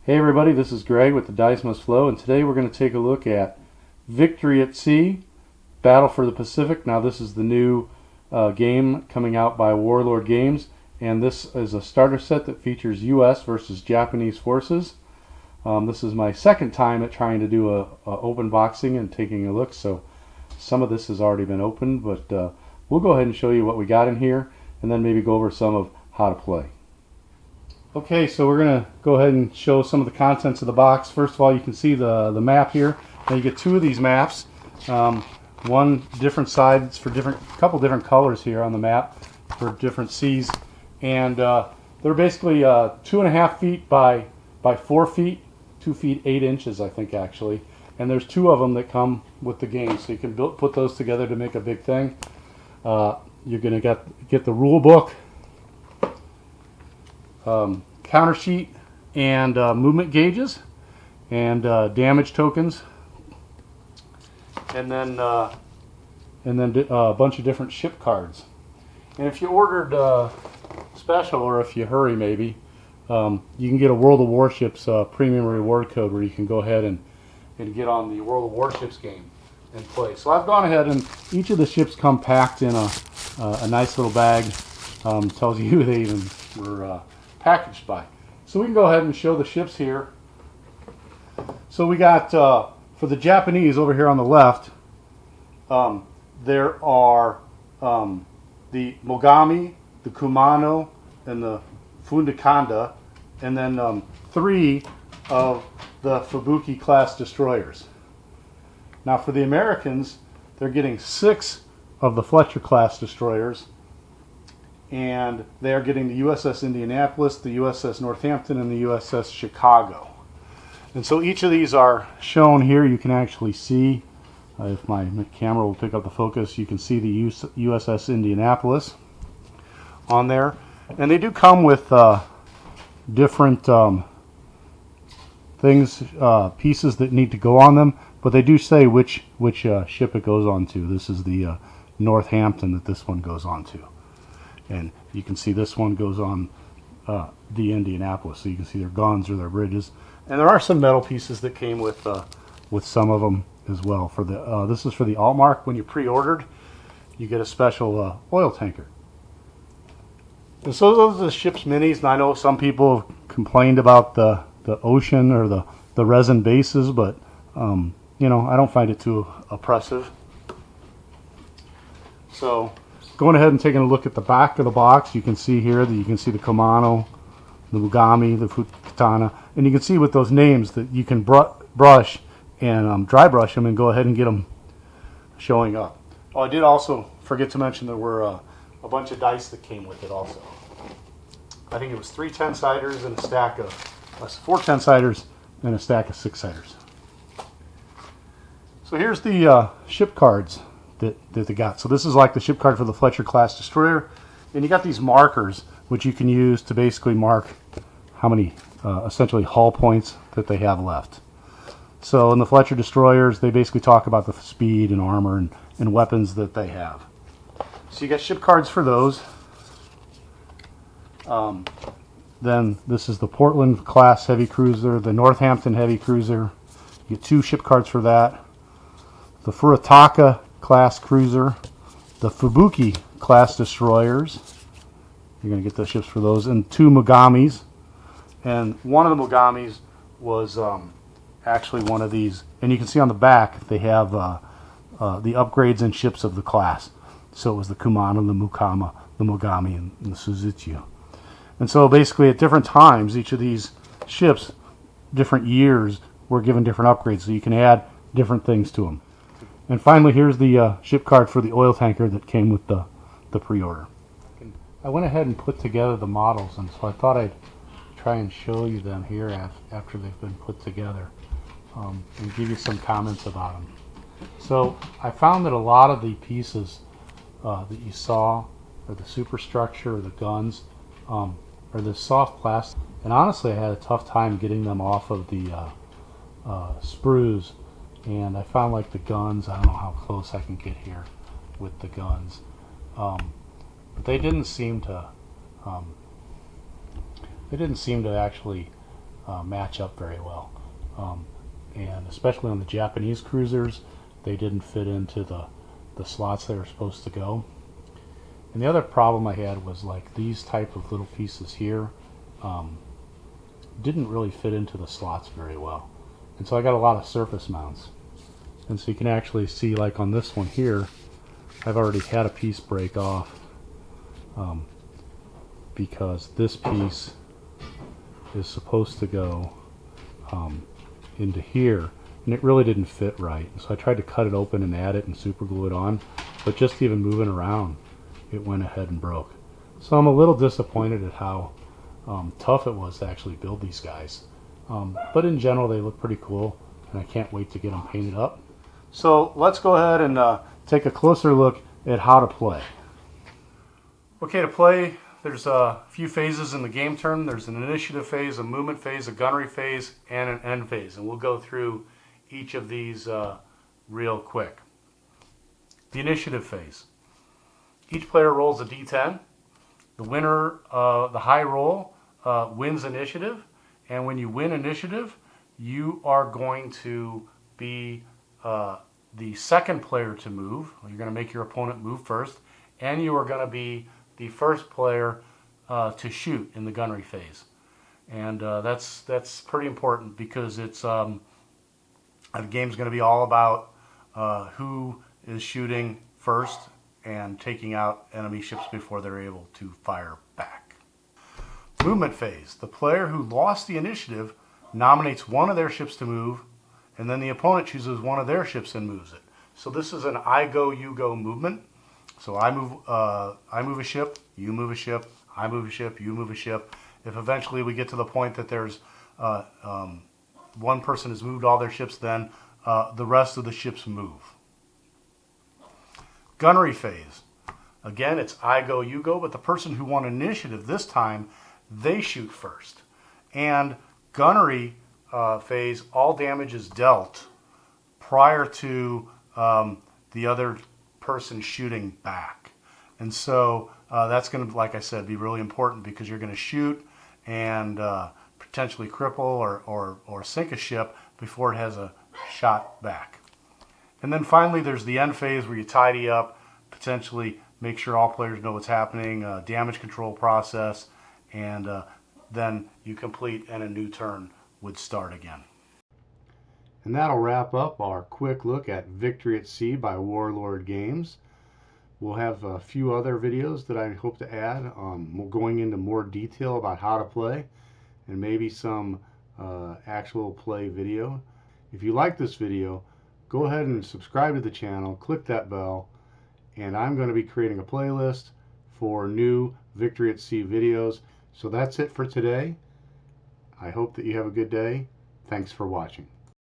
Hey everybody, this is Greg with the Dice Must Flow, and today we're going to take a look at Victory at Sea, Battle for the Pacific. Now this is the new game coming out by Warlord Games, and this is a starter set that features US versus Japanese forces. This is my second time at trying to do a open boxing and taking a look, so some of this has already been opened, but we'll go ahead and show you what we got in here, and then maybe go over some of how to play. Okay, so we're going to go ahead and show some of the contents of the box. First of all, you can see the map here. Now you get two of these maps. One different side, it's for couple different colors here on the map for different seas. And they're basically 2.5 feet by 4 feet, 2 feet 8 inches, I think, actually. And there's two of them that come with the game, so you can put those together to make a big thing. You're going to get the rule book, counter sheet, and movement gauges, and damage tokens, and then a bunch of different ship cards. And if you ordered special, or if you hurry maybe, you can get a World of Warships premium reward code where you can go ahead and get on the World of Warships game and play. So I've gone ahead, and each of the ships come packed in a nice little bag. Tells you who they even were packaged by. So we can go ahead and show the ships here. So we got, for the Japanese over here on the left, there are the Mogami, the Kumano, and the Fundakanda, and then 3 of the Fubuki class destroyers. Now for the Americans, they're getting 6 of the Fletcher class destroyers, and they are getting the USS Indianapolis, the USS Northampton, and the USS Chicago. And so each of these are shown here. You can actually see, if my camera will pick up the focus, you can see the USS Indianapolis on there. And they do come with different things, pieces that need to go on them, but they do say which ship it goes on to. This is the Northampton that this one goes on to. And you can see this one goes on the Indianapolis, so you can see their guns or their bridges. And there are some metal pieces that came with some of them as well. For the this is for the Altmark. When you pre-ordered, you get a special oil tanker. And so those are the ship's minis. And I know some people have complained about the ocean or the resin bases, but you know, I don't find it too oppressive. So going ahead and taking a look at the back of the box, you can see here that you can see the Kumano, the Mogami, the Fukatana, and you can see with those names that you can brush and dry brush them and go ahead and get them showing up. Oh, I did also forget to mention there were a bunch of dice that came with it also. I think it was 3 10-siders and a stack of 4 10-siders and a stack of 6-siders. So here's the ship cards that they got. So this is like the ship card for the Fletcher class destroyer, and you got these markers which you can use to basically mark how many essentially hull points that they have left. So in the Fletcher destroyers, they basically talk about the speed and armor and weapons that they have. So you got ship cards for those. Then this is the Portland class heavy cruiser, the Northampton heavy cruiser. You get 2 ship cards for that. The Furataka class cruiser, the Fubuki class destroyers. You're going to get the ships for those, and 2 Mogamis. And one of the Mogamis was actually one of these. And you can see on the back they have the upgrades and ships of the class. So it was the Kumano, the Mukama, the Mogami, and the Suzuki. And so basically at different times, each of these ships, different years, were given different upgrades. So you can add different things to them. And finally, here's the ship card for the oil tanker that came with the pre-order. I went ahead and put together the models, and so I thought I'd try and show you them here after they've been put together, and give you some comments about them. So I found that a lot of the pieces that you saw, or the superstructure, or the guns, are this soft plastic. And honestly, I had a tough time getting them off of the sprues. And I found like the guns, I don't know how close I can get here with the guns, but they didn't seem to actually match up very well. And especially on the Japanese cruisers, they didn't fit into the slots they were supposed to go. And the other problem I had was like these type of little pieces here didn't really fit into the slots very well. And so I got a lot of surface mounts. And so you can actually see, like on this one here, I've already had a piece break off because this piece is supposed to go into here, and it really didn't fit right. So I tried to cut it open and add it and super glue it on, but just even moving around, it went ahead and broke. So I'm a little disappointed at how tough it was to actually build these guys. But in general, they look pretty cool, and I can't wait to get them painted up. So let's go ahead and take a closer look at how to play. Okay, to play, there's a few phases in the game term. There's an initiative phase, a movement phase, a gunnery phase, and an end phase. And we'll go through each of these real quick. The initiative phase. Each player rolls a d10. The winner, the high roll, wins initiative. And when you win initiative, you are going to be the second player to move. You're going to make your opponent move first. And you are going to be the first player to shoot in the gunnery phase. And that's pretty important because it's the game's going to be all about who is shooting first and taking out enemy ships before they're able to fire back. Movement phase. The player who lost the initiative nominates one of their ships to move, and then the opponent chooses one of their ships and moves it. So this is an I go, you go movement. So I move a ship, you move a ship, I move a ship, you move a ship. If eventually we get to the point that there's one person has moved all their ships, then the rest of the ships move. Gunnery phase. Again, it's I go, you go, but the person who won initiative this time, they shoot first. And gunnery phase, all damage is dealt prior to the other person shooting back. And so that's going to, like I said, be really important because you're going to shoot and potentially cripple or sink a ship before it has a shot back. And then finally there's the end phase where you tidy up, potentially make sure all players know what's happening, damage control process, and then you complete and a new turn would start again. And that'll wrap up our quick look at Victory at Sea by Warlord Games. We'll have a few other videos that I hope to add, going into more detail about how to play, and maybe some actual play video. If you like this video, go ahead and subscribe to the channel, click that bell, and I'm going to be creating a playlist for new Victory at Sea videos. So that's it for today. I hope that you have a good day. Thanks for watching.